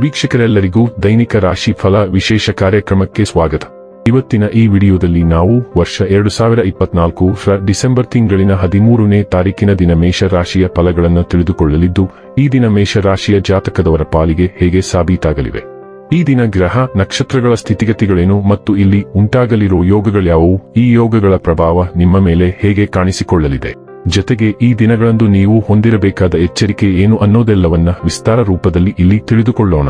ವೀಕ್ಷಕರೆಲ್ಲರಿಗೂ ದೈನಿಕ ರಾಶಿ ಫಲ ವಿಶೇಷ ಕಾರ್ಯಕ್ರಮಕ್ಕೆ ಸ್ವಾಗತ. ಇವತ್ತಿನ ಈ ವಿಡಿಯೋದಲ್ಲಿ ನಾವು ವರ್ಷ 2024 ಡಿಸೆಂಬರ್ ತಿಂಗಳಿನ 13ನೇ ತಾರೀಕಿನ ದಿನ ಮೇಷ ರಾಶಿಯ ಫಲಗಳನ್ನು ತಿಳಿದುಕೊಳ್ಳಲಿದ್ದು, ಈ ದಿನ ಮೇಷ ರಾಶಿಯ ಜಾತಕದವರ ಪಾಲಿಗೆ ಹೇಗೆ ಸಾಬೀತಾಗಲಿವೆ, ಈ ದಿನ ಗ್ರಹ ನಕ್ಷತ್ರಗಳ ಸ್ಥಿತಿಗತಿಗಳೇನು ಮತ್ತು ಇಲ್ಲಿ ಉಂಟಾಗಲಿರುವ ಯೋಗಗಳ್ಯಾವುವು, ಈ ಯೋಗಗಳ ಪ್ರಭಾವ ನಿಮ್ಮ ಮೇಲೆ ಹೇಗೆ ಕಾಣಿಸಿಕೊಳ್ಳಲಿದೆ, ಜೊತೆಗೆ ಈ ದಿನಗಳಂದು ನೀವು ಹೊಂದಿರಬೇಕಾದ ಎಚ್ಚರಿಕೆ ಏನು ಅನ್ನೋದೆಲ್ಲವನ್ನ ವಿಸ್ತಾರ ರೂಪದಲ್ಲಿ ಇಲ್ಲಿ ತಿಳಿದುಕೊಳ್ಳೋಣ.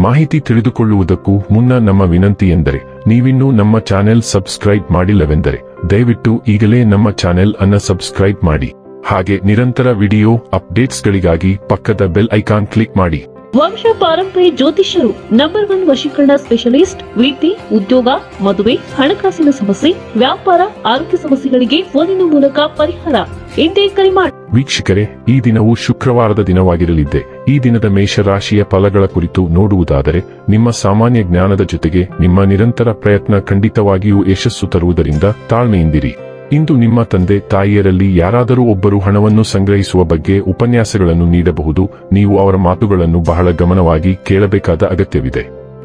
ಮಾಹಿತಿ ತಿಳಿದುಕೊಳ್ಳುವುದಕ್ಕೂ ಮುನ್ನ ನಮ್ಮ ವಿನಂತಿ ಎಂದರೆ, ನೀವಿನ್ನೂ ನಮ್ಮ ಚಾನೆಲ್ ಸಬ್ಸ್ಕ್ರೈಬ್ ಮಾಡಿಲ್ಲವೆಂದರೆ ದಯವಿಟ್ಟು ಈಗಲೇ ನಮ್ಮ ಚಾನೆಲ್ ಅನ್ನು ಸಬ್ಸ್ಕ್ರೈಬ್ ಮಾಡಿ. ಹಾಗೆ ನಿರಂತರ ವಿಡಿಯೋ ಅಪ್ಡೇಟ್ಸ್ಗಳಿಗಾಗಿ ಪಕ್ಕದ ಬೆಲ್ ಐಕಾನ್ ಕ್ಲಿಕ್ ಮಾಡಿ. ವಂಶ ಪಾರಂಪರ್ಯ ಜ್ಯೋತಿಷ್ಯರು ನಂಬರ್ 1 ವಶೀಕರಣ ಸ್ಪೆಷಲಿಸ್ಟ್. ವೃತ್ತಿ, ಉದ್ಯೋಗ, ಮದುವೆ, ಹಣಕಾಸಿನ ಸಮಸ್ಯೆ, ವ್ಯಾಪಾರ, ಆರೋಗ್ಯ ಸಮಸ್ಯೆಗಳಿಗೆ ಫೋನಿನ ಮೂಲಕ ಪರಿಹಾರ. ಇಂದೇ ಕರೆ ಮಾಡಿ. ವೀಕ್ಷಕರೇ, ಈ ದಿನವು ಶುಕ್ರವಾರದ ದಿನವಾಗಿರಲಿದೆ. ಈ ದಿನದ ಮೇಷರಾಶಿಯ ಫಲಗಳ ಕುರಿತು ನೋಡುವುದಾದರೆ, ನಿಮ್ಮ ಸಾಮಾನ್ಯ ಜ್ಞಾನದ ಜೊತೆಗೆ ನಿಮ್ಮ ನಿರಂತರ ಪ್ರಯತ್ನ ಖಂಡಿತವಾಗಿಯೂ ಯಶಸ್ಸು ತರುವುದರಿಂದ ತಾಳ್ಮೆಯಿಂದಿರಿ. ಇಂದು ನಿಮ್ಮ ತಂದೆ ತಾಯಿಯರಲ್ಲಿ ಯಾರಾದರೂ ಒಬ್ಬರು ಹಣವನ್ನು ಸಂಗ್ರಹಿಸುವ ಬಗ್ಗೆ ಉಪನ್ಯಾಸಗಳನ್ನು ನೀಡಬಹುದು. ನೀವು ಅವರ ಮಾತುಗಳನ್ನು ಬಹಳ ಗಮನವಾಗಿ ಕೇಳಬೇಕಾದ ಅಗತ್ಯವಿದೆ.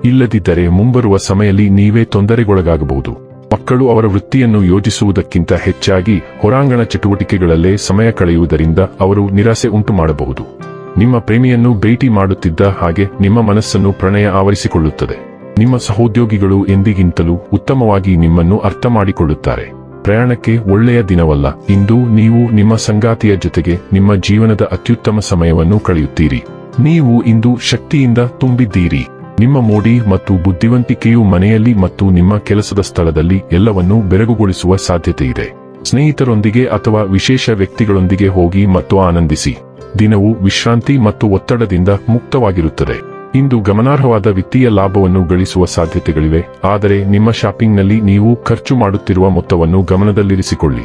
ಇಲ್ಲದಿದ್ದರೆ ಮುಂಬರುವ ಸಮಯದಲ್ಲಿ ನೀವೇ ತೊಂದರೆಗೊಳಗಾಗಬಹುದು. ಮಕ್ಕಳು ಅವರ ವೃತ್ತಿಯನ್ನು ಯೋಜಿಸುವುದಕ್ಕಿಂತ ಹೆಚ್ಚಾಗಿ ಹೊರಾಂಗಣ ಚಟುವಟಿಕೆಗಳಲ್ಲೇ ಸಮಯ ಕಳೆಯುವುದರಿಂದ ಅವರು ನಿರಾಸೆ ಉಂಟು ಮಾಡಬಹುದು. ನಿಮ್ಮ ಪ್ರೇಮಿಯನ್ನು ಭೇಟಿ ಮಾಡುತ್ತಿದ್ದ ಹಾಗೆ ನಿಮ್ಮ ಮನಸ್ಸನ್ನು ಪ್ರಣಯ ಆವರಿಸಿಕೊಳ್ಳುತ್ತದೆ. ನಿಮ್ಮ ಸಹೋದ್ಯೋಗಿಗಳು ಎಂದಿಗಿಂತಲೂ ಉತ್ತಮವಾಗಿ ನಿಮ್ಮನ್ನು ಅರ್ಥ ಮಾಡಿಕೊಳ್ಳುತ್ತಾರೆ. ಪ್ರಯಾಣಕ್ಕೆ ಒಳ್ಳೆಯ ದಿನವಲ್ಲ. ಇಂದು ನೀವು ನಿಮ್ಮ ಸಂಗಾತಿಯ ಜೊತೆಗೆ ನಿಮ್ಮ ಜೀವನದ ಅತ್ಯುತ್ತಮ ಸಮಯವನ್ನು ಕಳೆಯುತ್ತೀರಿ. ನೀವು ಇಂದು ಶಕ್ತಿಯಿಂದ ತುಂಬಿದ್ದೀರಿ. ನಿಮ್ಮ ಮೋಡಿ ಮತ್ತು ಬುದ್ಧಿವಂತಿಕೆಯು ಮನೆಯಲ್ಲಿ ಮತ್ತು ನಿಮ್ಮ ಕೆಲಸದ ಸ್ಥಳದಲ್ಲಿ ಎಲ್ಲವನ್ನೂ ಬೆರಗುಗೊಳಿಸುವ ಸಾಧ್ಯತೆಯಿದೆ. ಸ್ನೇಹಿತರೊಂದಿಗೆ ಅಥವಾ ವಿಶೇಷ ವ್ಯಕ್ತಿಗಳೊಂದಿಗೆ ಹೋಗಿ ಮತ್ತು ಆನಂದಿಸಿ. ದಿನವು ವಿಶ್ರಾಂತಿ ಮತ್ತು ಒತ್ತಡದಿಂದ ಮುಕ್ತವಾಗಿರುತ್ತದೆ. ಇಂದು ಗಮನಾರ್ಹವಾದ ವಿತ್ತೀಯ ಲಾಭವನ್ನು ಗಳಿಸುವ ಸಾಧ್ಯತೆಗಳಿವೆ, ಆದರೆ ನಿಮ್ಮ ಶಾಪಿಂಗ್ನಲ್ಲಿ ನೀವು ಖರ್ಚು ಮಾಡುತ್ತಿರುವ ಮೊತ್ತವನ್ನು ಗಮನದಲ್ಲಿರಿಸಿಕೊಳ್ಳಿ.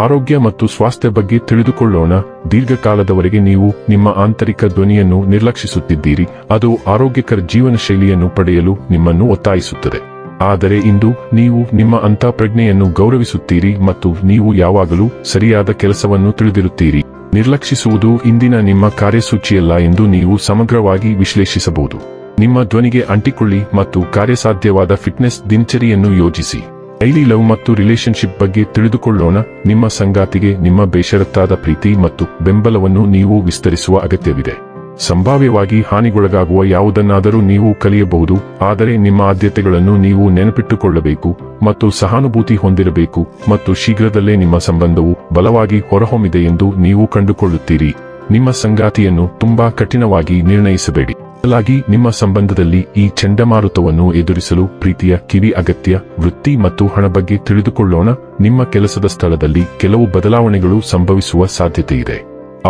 ಆರೋಗ್ಯ ಮತ್ತು ಸ್ವಾಸ್ಥ್ಯ ಬಗ್ಗೆ ತಿಳಿದುಕೊಳ್ಳೋಣ. ದೀರ್ಘಕಾಲದವರೆಗೆ ನೀವು ನಿಮ್ಮ ಆಂತರಿಕ ಧ್ವನಿಯನ್ನು ನಿರ್ಲಕ್ಷಿಸುತ್ತಿದ್ದೀರಿ. ಅದು ಆರೋಗ್ಯಕರ ಜೀವನ ಶೈಲಿಯನ್ನು ಪಡೆಯಲು ನಿಮ್ಮನ್ನು ಒತ್ತಾಯಿಸುತ್ತದೆ. ಆದರೆ ಇಂದು ನೀವು ನಿಮ್ಮ ಅಂತಃಪ್ರಜ್ಞೆಯನ್ನು ಗೌರವಿಸುತ್ತೀರಿ ಮತ್ತು ನೀವು ಯಾವಾಗಲೂ ಸರಿಯಾದ ಕೆಲಸವನ್ನು ತಿಳಿದಿರುತ್ತೀರಿ. ನಿರ್ಲಕ್ಷಿಸುವುದು ಇಂದಿನ ನಿಮ್ಮ ಕಾರ್ಯಸೂಚಿಯಲ್ಲ ಎಂದು ನೀವು ಸಮಗ್ರವಾಗಿ ವಿಶ್ಲೇಷಿಸಬಹುದು. ನಿಮ್ಮ ಧ್ವನಿಗೆ ಅಂಟಿಕೊಳ್ಳಿ ಮತ್ತು ಕಾರ್ಯಸಾಧ್ಯವಾದ ಫಿಟ್ನೆಸ್ ದಿನಚರಿಯನ್ನು ಯೋಜಿಸಿ. ಡೈಲಿ ಲವ್ ಮತ್ತು ರಿಲೇಶನ್ಶಿಪ್ ಬಗ್ಗೆ ತಿಳಿದುಕೊಳ್ಳೋಣ. ನಿಮ್ಮ ಸಂಗಾತಿಗೆ ನಿಮ್ಮ ಬೇಷರತ್ತಾದ ಪ್ರೀತಿ ಮತ್ತು ಬೆಂಬಲವನ್ನು ನೀವು ವಿಸ್ತರಿಸುವ ಅಗತ್ಯವಿದೆ. ಸಂಭಾವ್ಯವಾಗಿ ಹಾನಿಗೊಳಗಾಗುವ ಯಾವುದನ್ನಾದರೂ ನೀವು ಕಲಿಯಬಹುದು, ಆದರೆ ನಿಮ್ಮ ಆದ್ಯತೆಗಳನ್ನು ನೀವು ನೆನಪಿಟ್ಟುಕೊಳ್ಳಬೇಕು ಮತ್ತು ಸಹಾನುಭೂತಿ ಹೊಂದಿರಬೇಕು ಮತ್ತು ಶೀಘ್ರದಲ್ಲೇ ನಿಮ್ಮ ಸಂಬಂಧವು ಬಲವಾಗಿ ಹೊರಹೊಮ್ಮಿದೆ ಎಂದು ನೀವು ಕಂಡುಕೊಳ್ಳುತ್ತೀರಿ. ನಿಮ್ಮ ಸಂಗಾತಿಯನ್ನು ತುಂಬಾ ಕಠಿಣವಾಗಿ ನಿರ್ಣಯಿಸಬೇಡಿ. ಬದಲಾಗಿ ನಿಮ್ಮ ಸಂಬಂಧದಲ್ಲಿ ಈ ಚಂಡಮಾರುತವನ್ನು ಎದುರಿಸಲು ಪ್ರೀತಿಯ ಕಿವಿ ಅಗತ್ಯ. ವೃತ್ತಿ ಮತ್ತು ಹಣ ಬಗ್ಗೆ ತಿಳಿದುಕೊಳ್ಳೋಣ. ನಿಮ್ಮ ಕೆಲಸದ ಸ್ಥಳದಲ್ಲಿ ಕೆಲವು ಬದಲಾವಣೆಗಳು ಸಂಭವಿಸುವ ಸಾಧ್ಯತೆಯಿದೆ.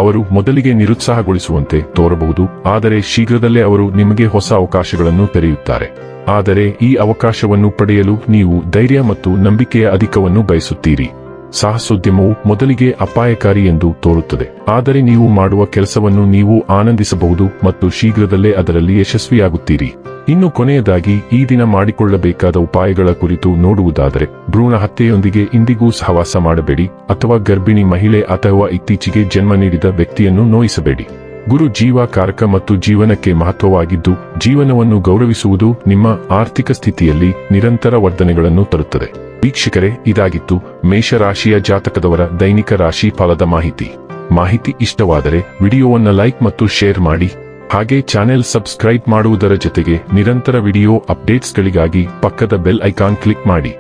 ಅವರು ಮೊದಲಿಗೆ ನಿರುತ್ಸಾಹಗೊಳಿಸುವಂತೆ ತೋರಬಹುದು, ಆದರೆ ಶೀಘ್ರದಲ್ಲೇ ಅವರು ನಿಮಗೆ ಹೊಸ ಅವಕಾಶಗಳನ್ನು ತೆರೆಯುತ್ತಾರೆ. ಆದರೆ ಈ ಅವಕಾಶವನ್ನು ಪಡೆಯಲು ನೀವು ಧೈರ್ಯ ಮತ್ತು ನಂಬಿಕೆಯ ಅಧಿಕವನ್ನು ಬಯಸುತ್ತೀರಿ. ಸಾಹಸೋದ್ಯಮವು ಮೊದಲಿಗೆ ಅಪಾಯಕಾರಿ ಎಂದು ತೋರುತ್ತದೆ, ಆದರೆ ನೀವು ಮಾಡುವ ಕೆಲಸವನ್ನು ನೀವು ಆನಂದಿಸಬಹುದು ಮತ್ತು ಶೀಘ್ರದಲ್ಲೇ ಅದರಲ್ಲಿ ಯಶಸ್ವಿಯಾಗುತ್ತೀರಿ. ಇನ್ನು ಕೊನೆಯದಾಗಿ ಈ ದಿನ ಮಾಡಿಕೊಳ್ಳಬೇಕಾದ ಉಪಾಯಗಳ ಕುರಿತು ನೋಡುವುದಾದರೆ, ಭ್ರೂಣ ಹತ್ಯೆಯೊಂದಿಗೆ ಇಂದಿಗೂ ಸಹವಾಸ ಮಾಡಬೇಡಿ ಅಥವಾ ಗರ್ಭಿಣಿ ಮಹಿಳೆ ಅಥವಾ ಇತ್ತೀಚೆಗೆ ಜನ್ಮ ನೀಡಿದ ವ್ಯಕ್ತಿಯನ್ನು ನೋಯಿಸಬೇಡಿ. ಗುರು ಜೀವಕಾರಕ ಮತ್ತು ಜೀವನಕ್ಕೆ ಮಹತ್ವವಾಗಿದ್ದು, ಜೀವನವನ್ನು ಗೌರವಿಸುವುದು ನಿಮ್ಮ ಆರ್ಥಿಕ ಸ್ಥಿತಿಯಲ್ಲಿ ನಿರಂತರ ವರ್ಧನೆಗಳನ್ನು ತರುತ್ತದೆ. ವೀಕ್ಷಕರೇ, ಇದಾಗಿತ್ತು ಮೇಷರಾಶಿಯ ಜಾತಕದವರ ದೈನಿಕ ರಾಶಿ ಫಲದ ಮಾಹಿತಿ ಇಷ್ಟವಾದರೆ ವಿಡಿಯೋವನ್ನು ಲೈಕ್ ಮತ್ತು ಶೇರ್ ಮಾಡಿ. ಹಾಗೆ ಚಾನೆಲ್ ಸಬ್ಸ್ಕ್ರೈಬ್ ಮಾಡುವುದರ ಜೊತೆಗೆ ನಿರಂತರ ವಿಡಿಯೋ ಅಪ್ಡೇಟ್ಸ್ಗಳಿಗಾಗಿ ಪಕ್ಕದ ಬೆಲ್ ಐಕಾನ್ ಕ್ಲಿಕ್ ಮಾಡಿ.